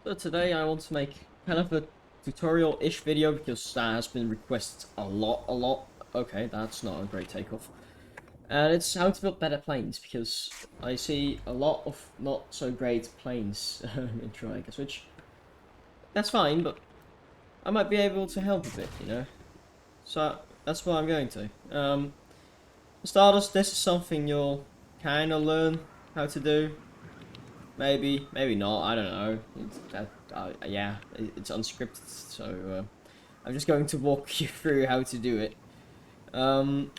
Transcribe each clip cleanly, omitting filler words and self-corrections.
So today I want to make kind of a tutorial-ish video because that has been requested a lot. Okay, that's not a great takeoff. And it's how to build better planes because I see a lot of not so great planes in Triangles, which that's fine, but I might be able to help a bit, you know. So that's what I'm going to. For starters, this is something you'll kind of learn how to do. Maybe not. I don't know. Yeah, it's unscripted, so I'm just going to walk you through how to do it. Um,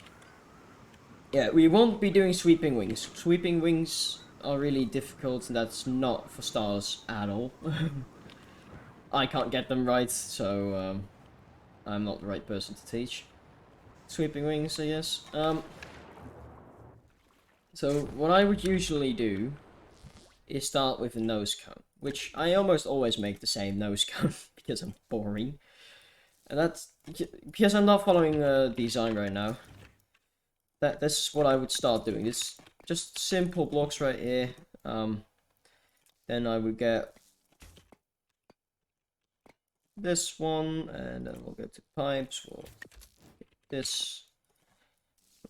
yeah, we won't be doing sweeping wings. Sweeping wings are really difficult, and that's not for stars at all. I can't get them right, so I'm not the right person to teach. Sweeping wings, I guess. So what I would usually do is start with a nose cone, which I almost always make the same nose cone because I'm boring. And that's because I'm not following design right now. That's what I would start doing. It's just simple blocks right here. Then I would get this one, and then we'll go to pipes. We'll get this.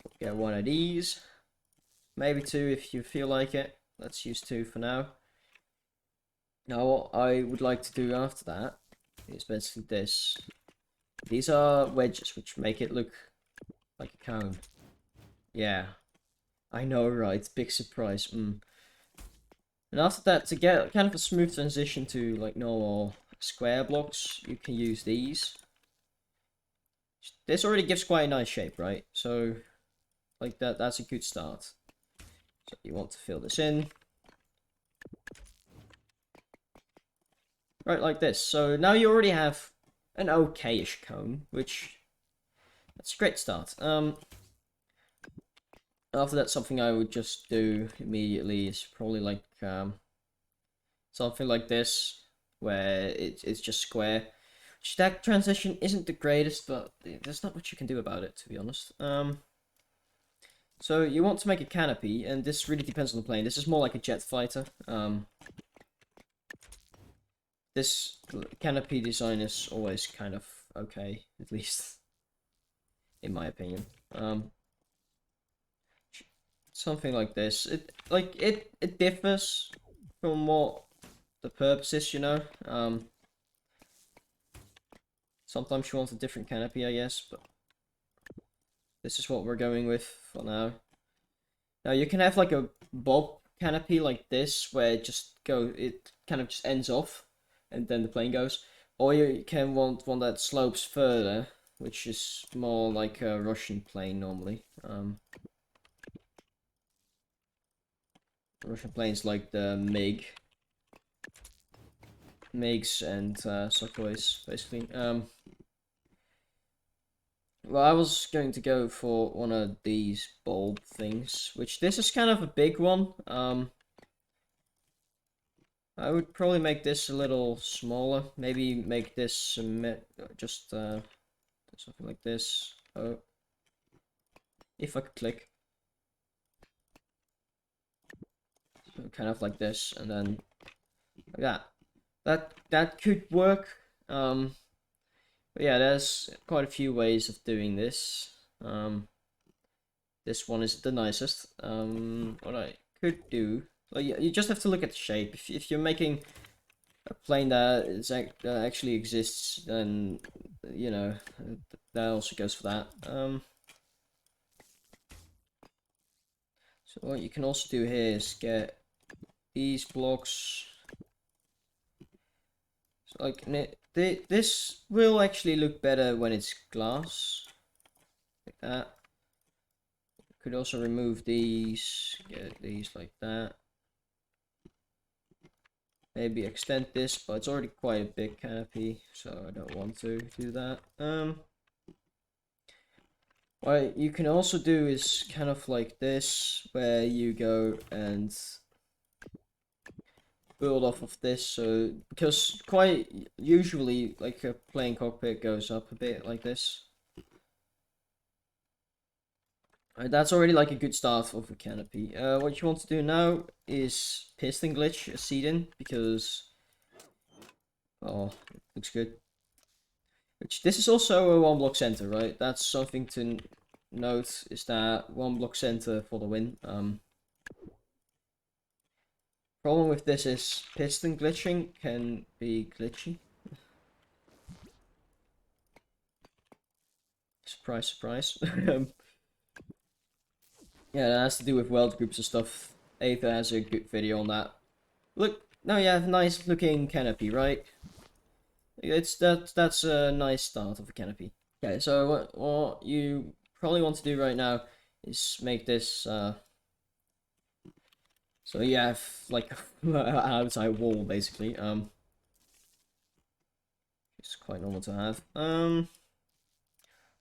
We'll get one of these, maybe two if you feel like it. Let's use two for now. Now what I would like to do after that is basically this. These are wedges which make it look like a cone. Yeah, I know, right? Big surprise. And after that, to get kind of a smooth transition to like normal square blocks, you can use these. This already gives quite a nice shape, right? So, like that's a good start. So you want to fill this in. Right, like this. So now you already have an okay-ish cone, which that's a great start. After that, something I would just do immediately is probably like something like this, where it's just square. That transition isn't the greatest, but there's not much you can do about it, to be honest. So you want to make a canopy, and this really depends on the plane. This is more like a jet fighter. This canopy design is always kind of okay, at least in my opinion. Something like this. It differs from what the purpose is, you know. Sometimes you want a different canopy, I guess, but this is what we're going with for now. Now you can have like a bob canopy like this, where it kind of just ends off, and then the plane goes. Or you can want one that slopes further, which is more like a Russian plane normally. Russian planes like the MiGs and Sukhois, basically. Well, I was going to go for one of these bulb things, which this is kind of a big one. I would probably make this a little smaller. Maybe make this just something like this. Oh, if I could click, so kind of like this, and then like that. That could work. But yeah, there's quite a few ways of doing this. This one is the nicest. What I could do, like, you just have to look at the shape. If you're making a plane that actually exists, then you know that also goes for that. So what you can also do here is get these blocks. So like this will actually look better when it's glass, like that. Could also remove these, get these like that. Maybe extend this, but it's already quite a big canopy, so I don't want to do that. What you can also do is kind of like this, where you go and build off of this. So because quite usually, like a plane cockpit goes up a bit like this. That's already like a good start of a canopy. What you want to do now is piston glitch a seat in, because Oh, looks good. Which, this is also a one block center, right? That's something to note, is that one block center for the win. Problem with this is piston glitching can be glitchy. Surprise, surprise. Yeah, that has to do with weld groups and stuff. Aether has a good video on that. Look, now you have nice looking canopy, right? That's a nice start of a canopy. Okay, so what you probably want to do right now is make this so you have like an outside wall basically. It's quite normal to have. What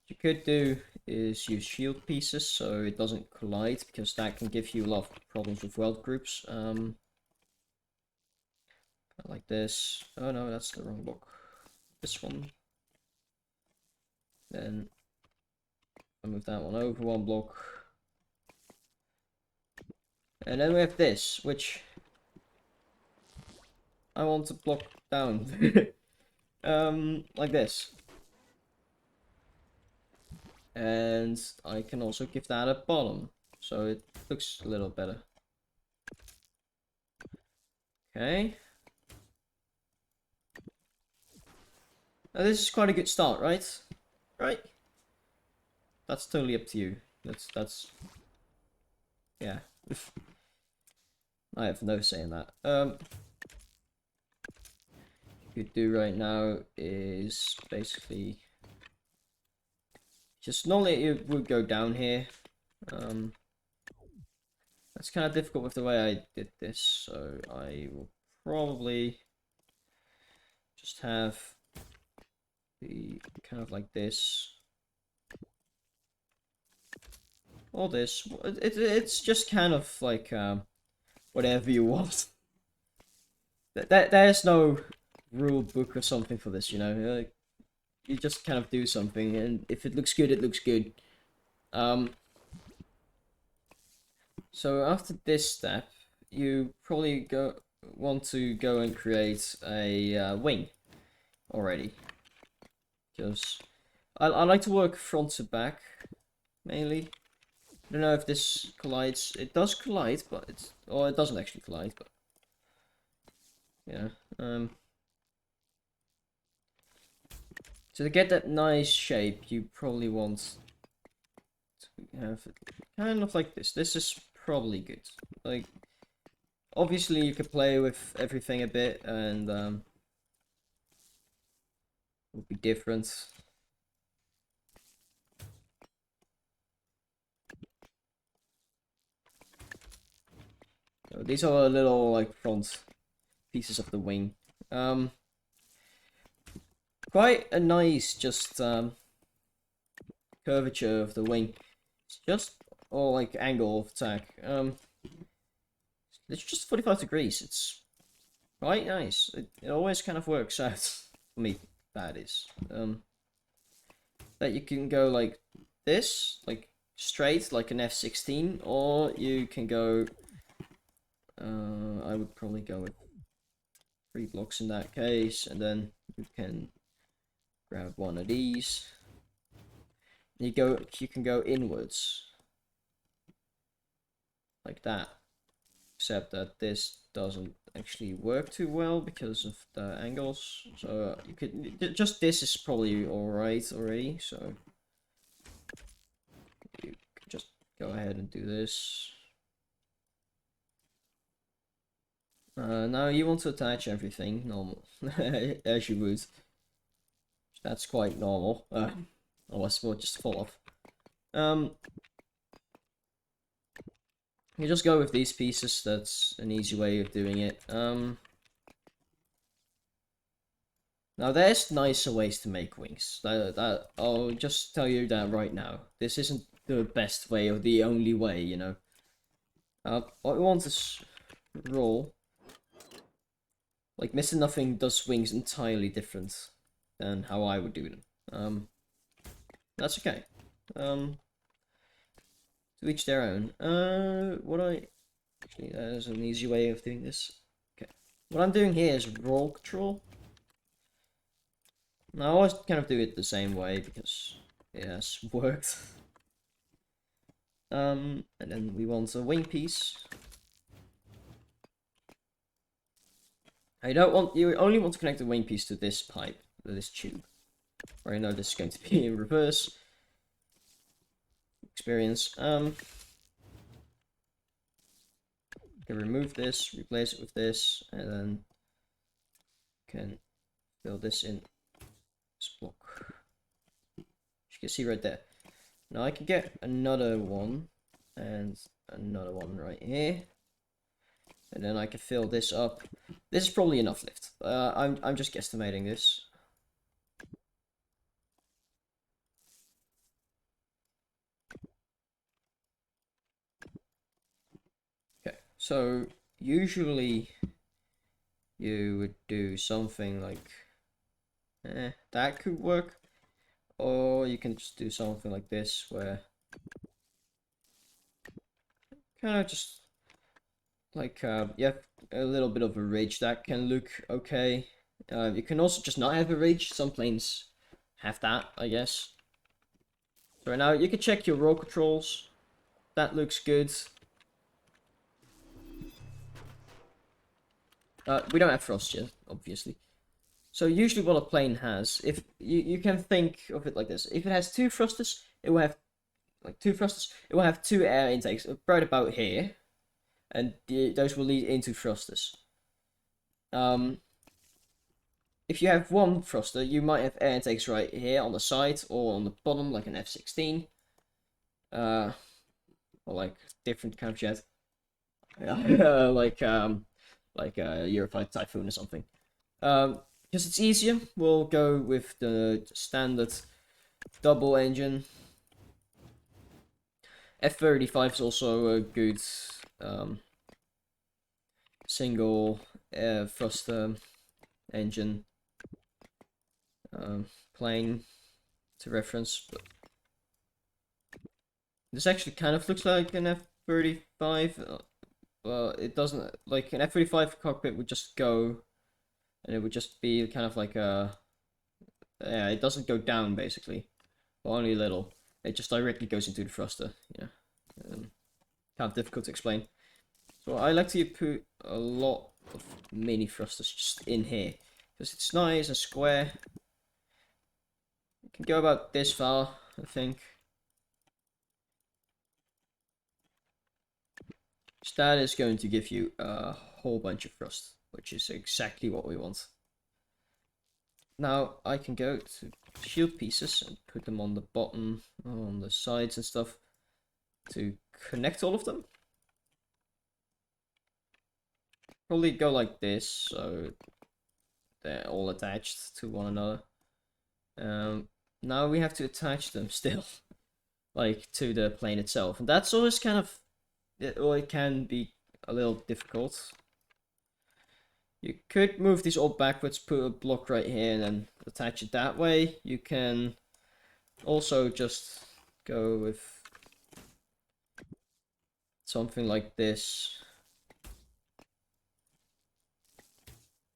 you could do is use shield pieces so it doesn't collide, because that can give you a lot of problems with weld groups. Like this. Oh no, that's the wrong block. This one. Then I move that one over one block. And then we have this, which I want to block down. Like this. And I can also give that a bottom, so it looks a little better. Okay. Now this is quite a good start, right? Right? That's totally up to you. That's yeah. I have no say in that. What you could do right now is basically just normally it would go down here. That's kind of difficult with the way I did this, so I will probably just have the kind of like this, or this. It's just kind of like whatever you want. There's no rule book or something for this, you know. You just kind of do something, and if it looks good, it looks good. So after this step, you probably want to go and create a wing already, because I like to work front to back mainly. I don't know if this collides. It does collide, but it doesn't actually collide, but yeah. So to get that nice shape, you probably want to have it kind of like this. This is probably good. Like, obviously you could play with everything a bit, and it would be different. So these are little like front pieces of the wing. Quite a nice just curvature of the wing. It's just, or like angle of attack. It's just 45 degrees. It's quite nice. It always kind of works out for me. That is that you can go like this, like straight, like an F-16, or you can go. I would probably go with 3 blocks in that case, and then you can grab one of these. You can go inwards like that, except that this doesn't actually work too well because of the angles. So you could just, this is probably all right already. So you can just go ahead and do this. Now you want to attach everything normal, as you would. That's quite normal. Unless we'll just fall off. You just go with these pieces. That's an easy way of doing it. Now there's nicer ways to make wings. That I'll just tell you that right now. This isn't the best way or the only way, you know. What we want is roll. Like, Mr. Nothing does wings entirely different than how I would do them. That's okay. To each their own. Actually, there's an easy way of doing this. Okay. What I'm doing here is roll control. I always kind of do it the same way because it has worked. And then we want a wing piece. You only want to connect the wing piece to this pipe, to this tube. Or I know this is going to be in reverse. Experience. Can remove this, replace it with this, and then can fill this in this block. As you can see right there. Now I can get another one and another one right here. And then I can fill this up. This is probably enough lift. I'm just guesstimating this. Okay, so usually you would do something like that could work, or you can just do something like this where kind of just like you have a little bit of a ridge that can look okay. You can also just not have a ridge. Some planes have that, I guess. So now you can check your roll controls. That looks good. We don't have thrust yet, obviously. So usually what a plane has, if you can think of it like this, if it has two thrusters, it will have two air intakes right about here, and those will lead into thrusters. If you have one thruster, you might have air intakes right here on the side or on the bottom, like an F-16, or like different kind of jet, like a Eurofighter Typhoon or something. Because it's easier, we'll go with the standard double engine. F-35 is also a good single thruster engine plane to reference. But this actually kind of looks like an F-35. Well, it doesn't. Like an F-35 cockpit would just go, and it would just be kind of like a. Yeah, it doesn't go down basically, or only a little. It just directly goes into the thruster. Yeah, kind of difficult to explain. So I like to put a lot of mini thrusters just in here because it's nice and square. It can go about this far, I think. So that is going to give you a whole bunch of thrust, which is exactly what we want. Now I can go to shield pieces and put them on the bottom, on the sides and stuff to connect all of them. Probably go like this, so they're all attached to one another. Now we have to attach them still, like to the plane itself, and that's always kind of, it can be a little difficult. You could move these all backwards, put a block right here, and then attach it that way. You can also just go with something like this.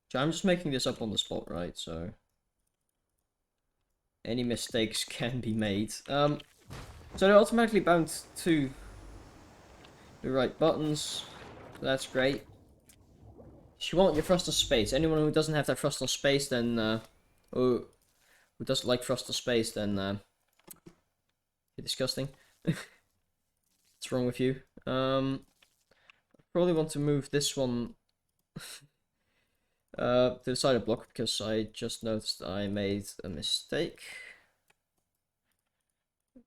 So I'm just making this up on the spot, right? So any mistakes can be made. So they're automatically bound to the right buttons. So that's great. If you want your thruster space, anyone who doesn't have that thruster space, then who doesn't like thruster space, then you're disgusting. What's wrong with you? I probably want to move this one to the side of the block because I just noticed I made a mistake.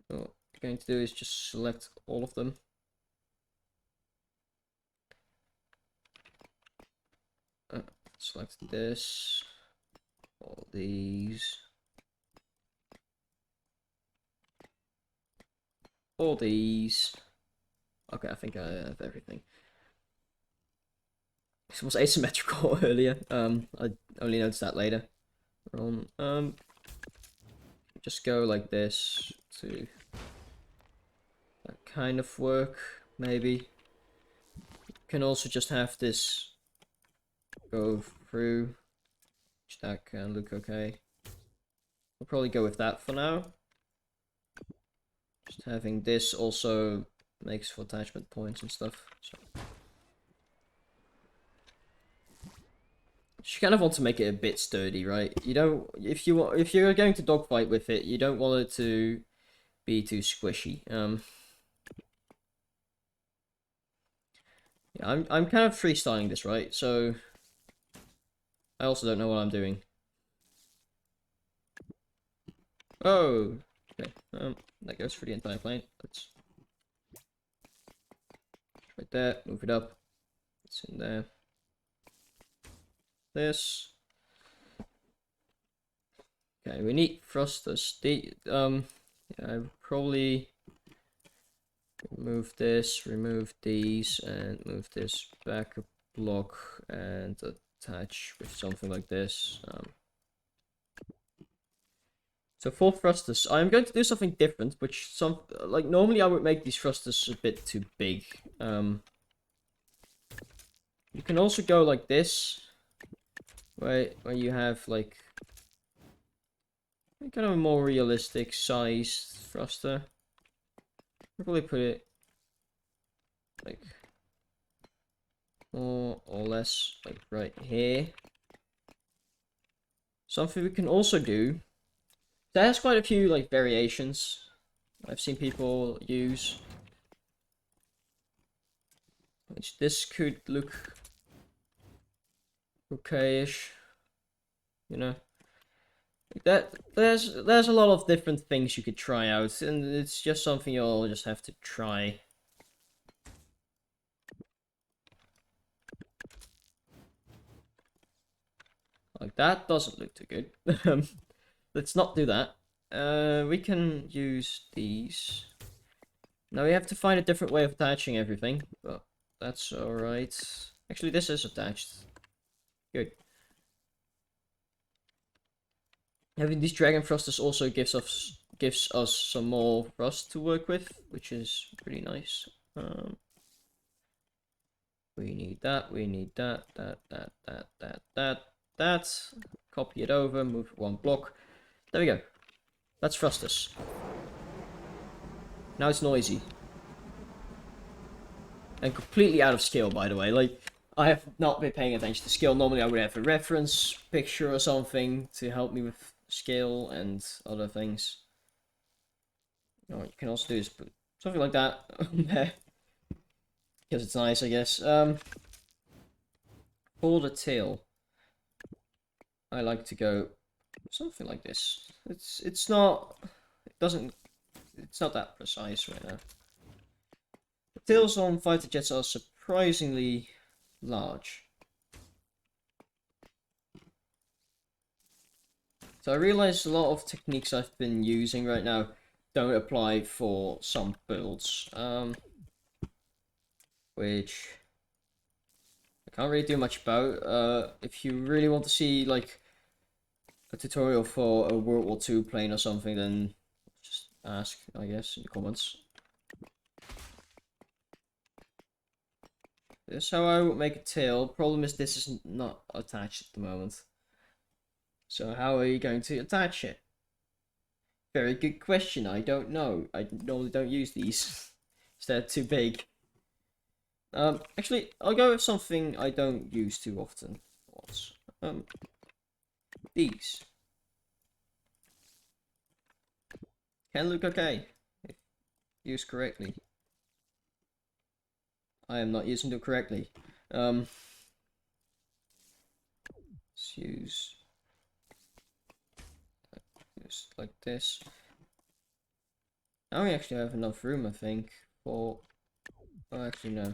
What I'm going to do is just select all of them. Select this, all these, all these. Okay, I think I have everything. This was asymmetrical earlier. I only noticed that later. Just go like this to that kind of work, maybe. You can also just have this go through, which that can look okay. I'll probably go with that for now. Just having this also makes for attachment points and stuff. So. You kind of want to make it a bit sturdy, right? You don't, if you're going to dogfight with it, you don't want it to be too squishy. Yeah, I'm kind of freestyling this, right? So I also don't know what I'm doing. Oh, okay. That goes for the entire plane. Let's right there. Move it up. It's in there. This. Okay, we need thrusters. Yeah, I would probably remove this, remove these, and move this back a block and attach with something like this. So for thrusters, I'm going to do something different, which like normally I would make these thrusters a bit too big. You can also go like this, where you have like kind of a more realistic sized thruster. Probably put it like more or less like right here. Something we can also do. There's quite a few like variations I've seen people use. Which this could look okay-ish, you know. There's a lot of different things you could try out, and it's just something you'll just have to try. Like that doesn't look too good. Let's not do that. We can use these. Now we have to find a different way of attaching everything, but that's alright. Actually, this is attached. Good. Having these dragon thrusters also gives us some more thrust to work with, which is pretty nice. We need that, that. Copy it over, move it one block. There we go. That's thrusters. Now it's noisy. And completely out of scale, by the way. Like, I have not been paying attention to scale. Normally I would have a reference picture or something to help me with scale and other things. What you can also do is put something like that on there. Because it's nice, I guess. For the tail, I like to go something like this. It's not that precise right now. The tails on fighter jets are surprisingly large. So I realize a lot of techniques I've been using right now don't apply for some builds, which I can't really do much about. If you really want to see like a tutorial for a World War II plane or something, then just ask, I guess, in the comments. This is how I would make a tail. Problem is this is not attached at the moment. So how are you going to attach it? Very good question. I don't know. I normally don't use these. They're too big. Actually, I'll go with something I don't use too often. These can look okay if used correctly. I am not using them correctly. Let's use just like this. Now we actually have enough room, I think, for. Oh, actually no.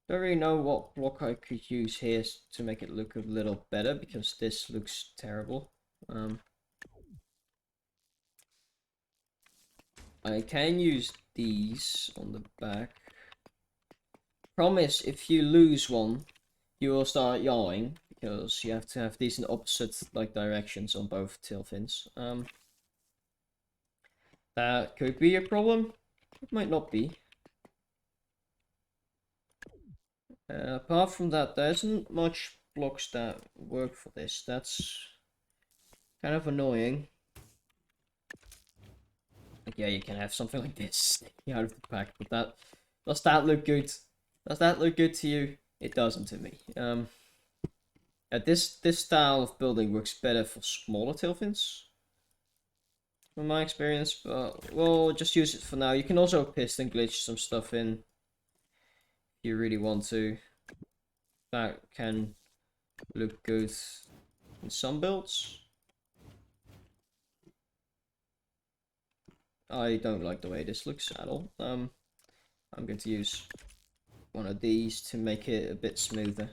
Don't really know what block I could use here to make it look a little better because this looks terrible. I can use these on the back. Promise, if you lose one, you will start yawing because you have to have these in opposite like directions on both tail fins. That could be a problem. It might not be. Apart from that, there isn't much blocks that work for this. Kind of annoying. Like, yeah, you can have something like this sticking out of the pack, but does that look good? Does that look good to you? It doesn't to me. This style of building works better for smaller tail fins, from my experience, but we'll just use it for now. You can also piston glitch some stuff in if you really want to. That can look good in some builds. I don't like the way this looks at all. I'm going to use one of these to make it a bit smoother.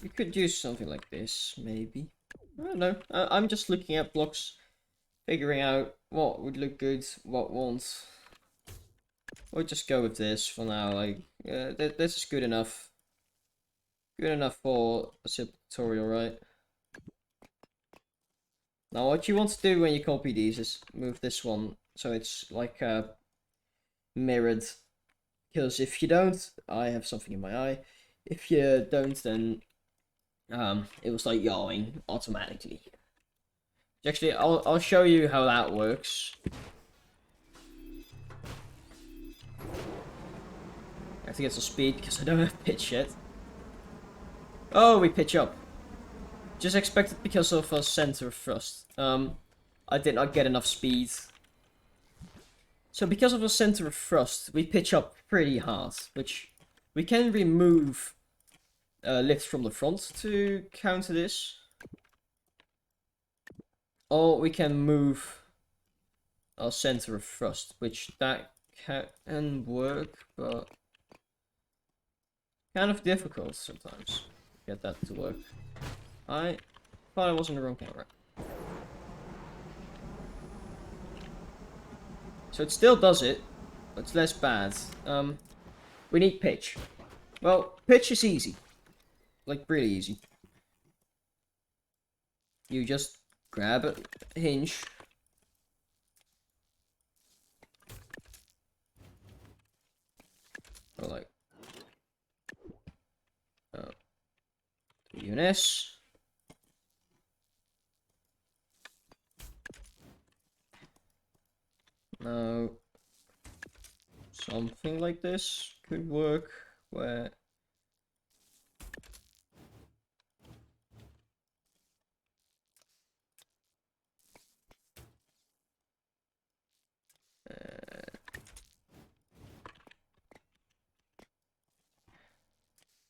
We could use something like this, maybe. I don't know. I'm just looking at blocks, figuring out what would look good, what won't. We'll just go with this for now. Like, this is good enough. Good enough for a simple tutorial, right? Now, what you want to do when you copy these is move this one so it's like mirrored. Because if you don't, I have something in my eye. If you don't, then it was like yawing automatically. Actually, I'll show you how that works. I have to get some speed because I don't have pitch yet. Oh, we pitch up. Just expected because of a center of thrust. I did not get enough speed. So because of a center of thrust, we pitch up pretty hard, which we can remove lift from the front to counter this. Or we can move our center of thrust, which that can work, but kind of difficult sometimes to get that to work. I thought I was on the wrong camera. So it still does it, but it's less bad. We need pitch. Well, pitch is easy. Like, really easy. You just grab a hinge. Or like... UNS. Now, something like this could work, where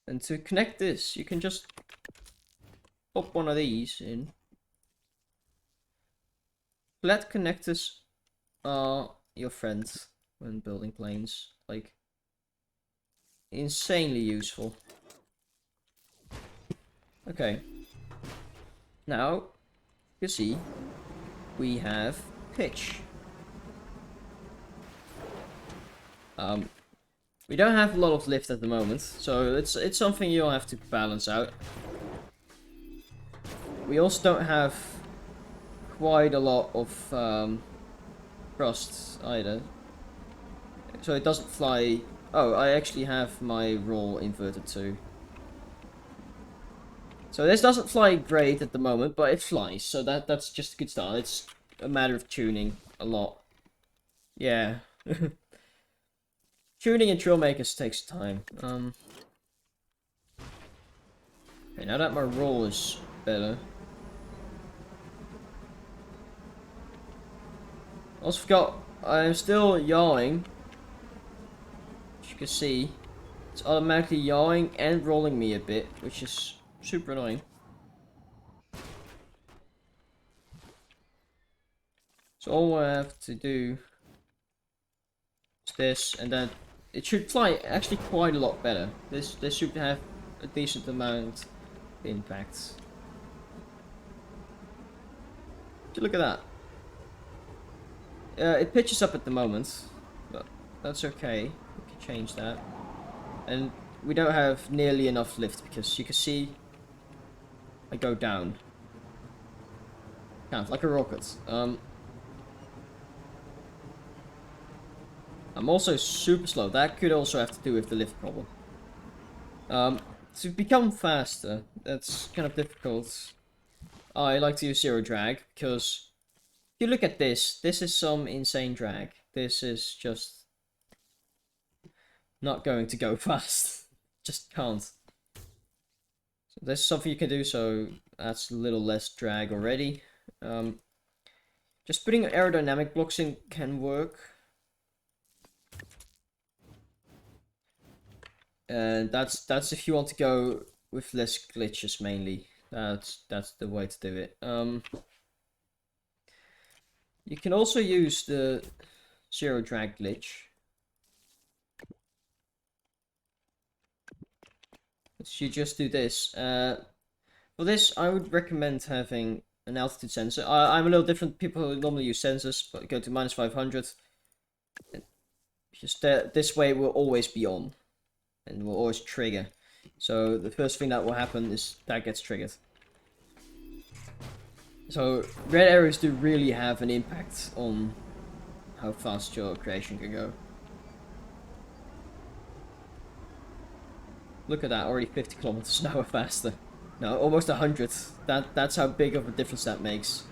and to connect this, you can just pop one of these in. Flat connectors are your friends when building planes. Like, insanely useful. Okay. Now, you see, we have pitch. We don't have a lot of lift at the moment, so it's something you'll have to balance out. We also don't have quite a lot of thrust either, so it doesn't fly. Oh, I actually have my roll inverted too. So this doesn't fly great at the moment, but it flies, so that's just a good start. It's a matter of tuning a lot. Yeah. Tuning in Trailmakers takes time. Okay, now that my roll is better. Also forgot, I'm still yawing. As you can see, it's automatically yawing and rolling me a bit, which is super annoying. So all I have to do is this, and then it should fly actually quite a lot better. This should have a decent amount of impact. So look at that. It pitches up at the moment, but that's okay. We can change that. And we don't have nearly enough lift because you can see I go down. Kind of like a rocket. I'm also super slow. That could also have to do with the lift problem. To become faster, that's kind of difficult. I like to use zero drag, because if you look at this is some insane drag. This is just not going to go fast. Just can't. So there's something you can do, so that's a little less drag already. Just putting aerodynamic blocks in can work. And that's if you want to go with less glitches mainly. That's the way to do it. You can also use the zero drag glitch. So you just do this. For this, I would recommend having an altitude sensor. I'm a little different. People normally use sensors, but go to -500. Just this way it will always be on, and will always trigger. So the first thing that will happen is that gets triggered. So red arrows do really have an impact on how fast your creation can go. Look at that, already 50 kilometers an hour faster. No, almost 100. That's how big of a difference that makes.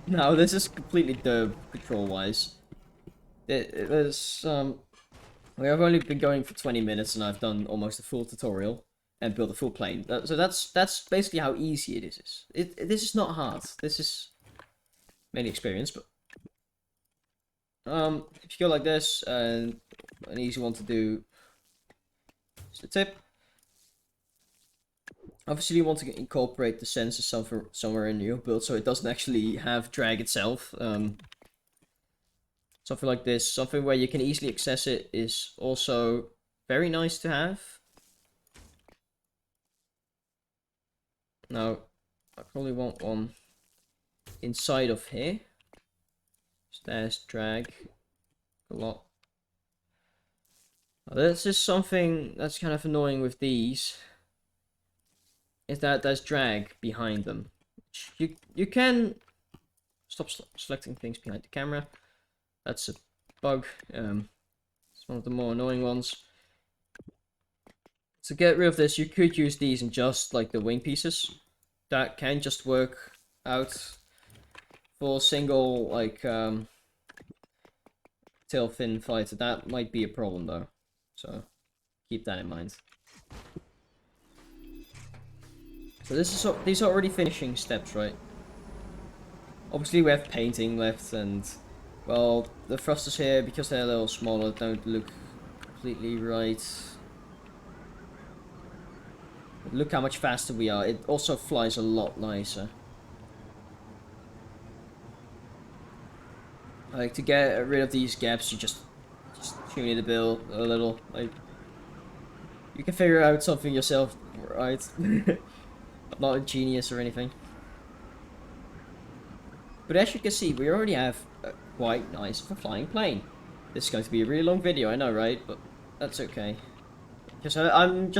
No, this is completely derb control-wise. It was, we have only been going for 20 minutes and I've done almost a full tutorial and built a full plane. So that's basically how easy it is. This is not hard. This is mainly experience, but if you go like this, and an easy one to do is the tip. Obviously, you want to incorporate the sensor somewhere in your build, so it doesn't actually have drag itself. Something like this, something where you can easily access it, is also very nice to have. Now, I probably want one inside of here. There's drag a lot. This is something that's kind of annoying with these, is that there's drag behind them. You can stop selecting things behind the camera. That's a bug. It's one of the more annoying ones. To get rid of this, you could use these in just like the wing pieces. That can just work out for single like tail fin fighter. That might be a problem though, so keep that in mind. So these are already finishing steps, right? Obviously we have painting left, and well, the thrusters here, because they're a little smaller, don't look completely right. Look how much faster we are. It also flies a lot nicer. Like, to get rid of these gaps, you just tune it a little. Like, you can figure out something yourself, right? I'm not a genius or anything. But as you can see, we already have a quite nice flying plane. This is going to be a really long video, I know, right? But that's okay. Because I'm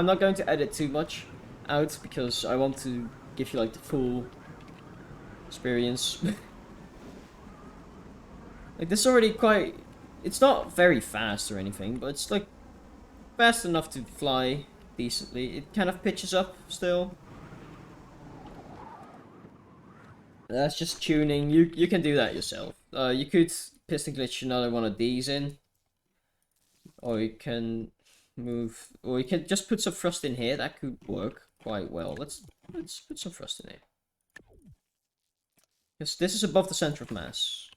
not going to edit too much out, because I want to give you like the full experience. Like, this is already quite... It's not very fast or anything, but it's like fast enough to fly decently. It kind of pitches up still. That's just tuning. You can do that yourself. You could piston glitch another one of these in, or you can move, or you can just put some thrust in here. That could work quite well. Let's put some thrust in here, because this is above the center of mass.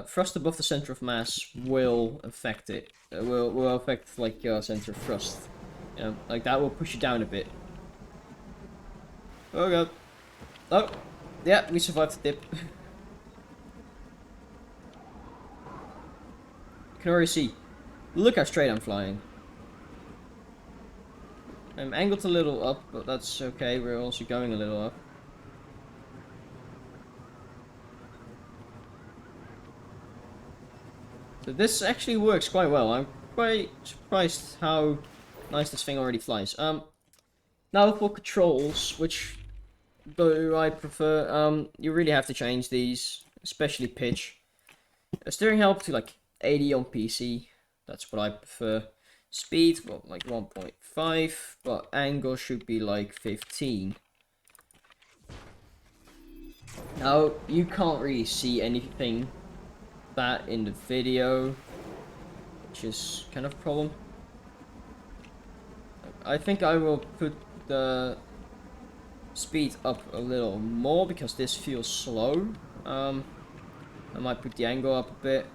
Thrust above the center of mass will affect it. Will affect like your center of thrust. You know, like that will push you down a bit. Oh god. Oh, yeah, we survived the dip. You can already see. Look how straight I'm flying. I'm angled a little up, but that's okay. We're also going a little up. So this actually works quite well. I'm quite surprised how nice this thing already flies. Now for controls, which do I prefer? You really have to change these, especially pitch. Steering help to like 80 on PC. That's what I prefer. Speed, well, like 1.5, but angle should be like 15. Now, you can't really see anything that in the video, which is kind of a problem. I think I will put the speed up a little more because this feels slow. I might put the angle up a bit.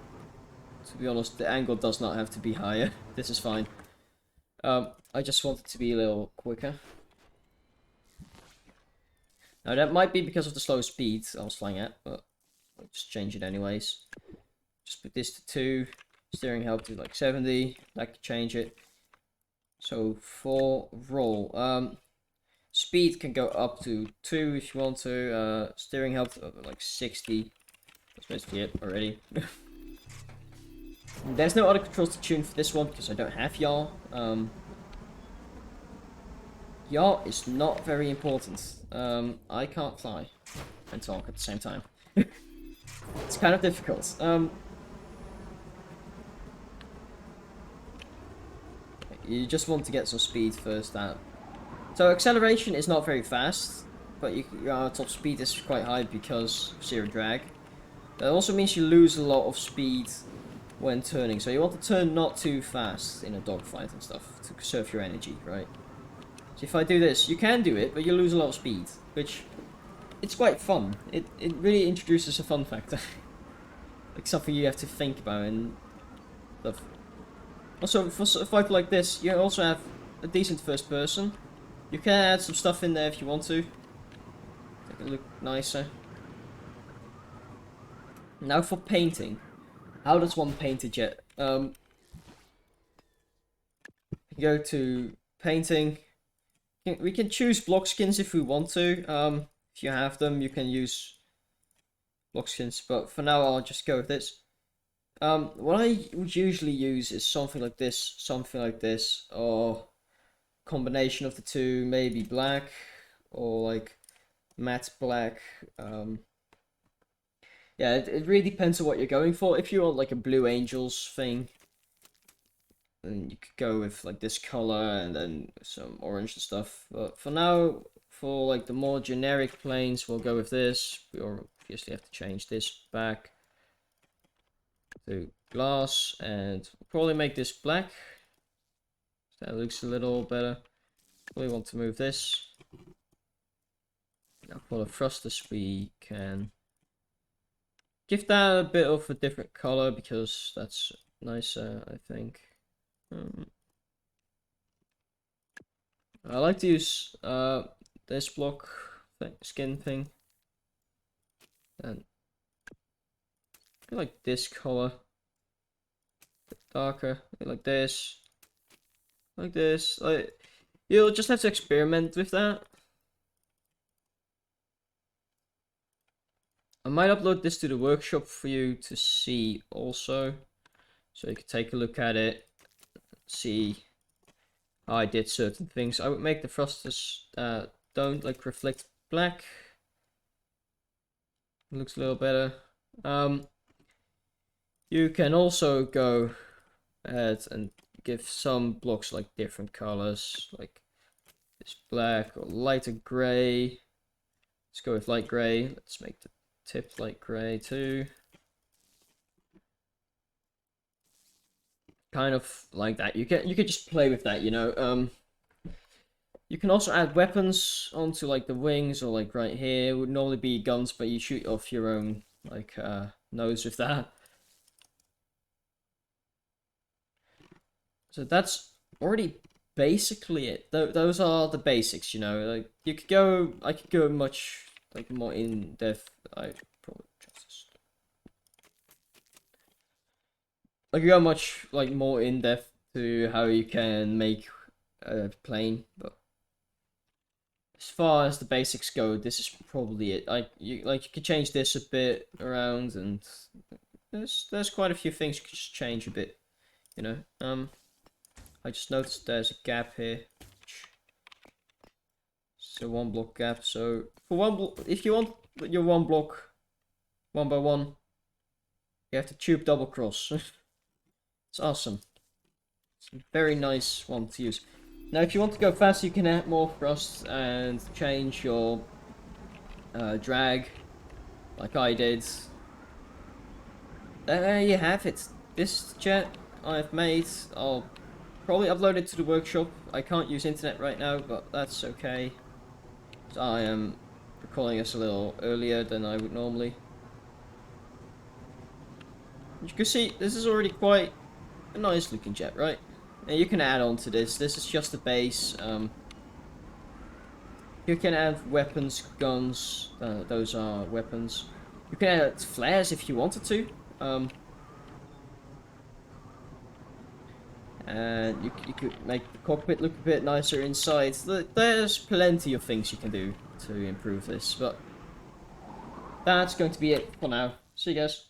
To be honest, the angle does not have to be higher. This is fine. I just want it to be a little quicker. Now that might be because of the slow speed I was flying at, but I'll just change it anyways. Just put this to 2, steering help to like 70, that could change it. So for roll, speed can go up to 2 if you want to, steering help to like 60. That's basically it already. There's no other controls to tune for this one because I don't have yaw. Yaw is not very important. I can't fly and talk at the same time. It's kind of difficult. You just want to get some speed first out. So acceleration is not very fast, but your top speed is quite high because of zero drag. That also means you lose a lot of speed when turning. So you want to turn not too fast in a dogfight and stuff to conserve your energy, right? So if I do this, you can do it, but you lose a lot of speed, which it's quite fun. It really introduces a fun factor. Like something you have to think about and stuff. Also, for a fight like this, you also have a decent first person. You can add some stuff in there if you want to. Make it look nicer. Now for painting. How does one paint a jet? Go to painting. We can choose block skins if we want to. If you have them, you can use block skins. But for now, I'll just go with this. What I would usually use is something like this, or combination of the two. Maybe black or like matte black. Yeah, it really depends on what you're going for. If you want like a Blue Angels thing, then you could go with like this color and then some orange and stuff. But for now, for like the more generic planes, we'll go with this. We obviously have to change this back to glass and probably make this black. That looks a little better. Probably want to move this. Now for the thrusters, we can give that a bit of a different color because that's nicer, I think. I like to use this block skin thing, and I like this color, a bit darker, like this, like this. You'll just have to experiment with that. I might upload this to the workshop for you to see also, so you can take a look at it, see how I did certain things. I would make the thrusters don't like reflect black. It looks a little better. You can also go ahead and give some blocks like different colors, like this black or lighter gray. Let's go with light gray. Let's make the tip light gray too. Kind of like that. You could just play with that, you know. You can also add weapons onto like the wings or like right here. It would normally be guns, but you shoot off your own like nose with that. So that's already basically it. Those are the basics, you know. Like you could go, I could go much like more in depth. I probably trust this. I could go much like more in depth to how you can make a plane, but as far as the basics go, this is probably it. You could change this a bit around, and there's quite a few things you could just change a bit, you know. I just noticed there's a gap here. So 1 block gap. So for if you want your 1 block 1 by 1, you have to tube double cross. It's awesome. It's a very nice one to use. Now, if you want to go faster, you can add more thrust and change your drag, like I did. There you have it. This jet I've made, I'll probably upload it to the workshop. I can't use internet right now, but that's okay. So I am recording this a little earlier than I would normally. As you can see, this is already quite a nice looking jet, right? And you can add on to this. This is just the base. You can add weapons, guns. Those are weapons. You can add flares if you wanted to. And you could make the cockpit look a bit nicer inside. There's plenty of things you can do to improve this, but that's going to be it for now. See you guys.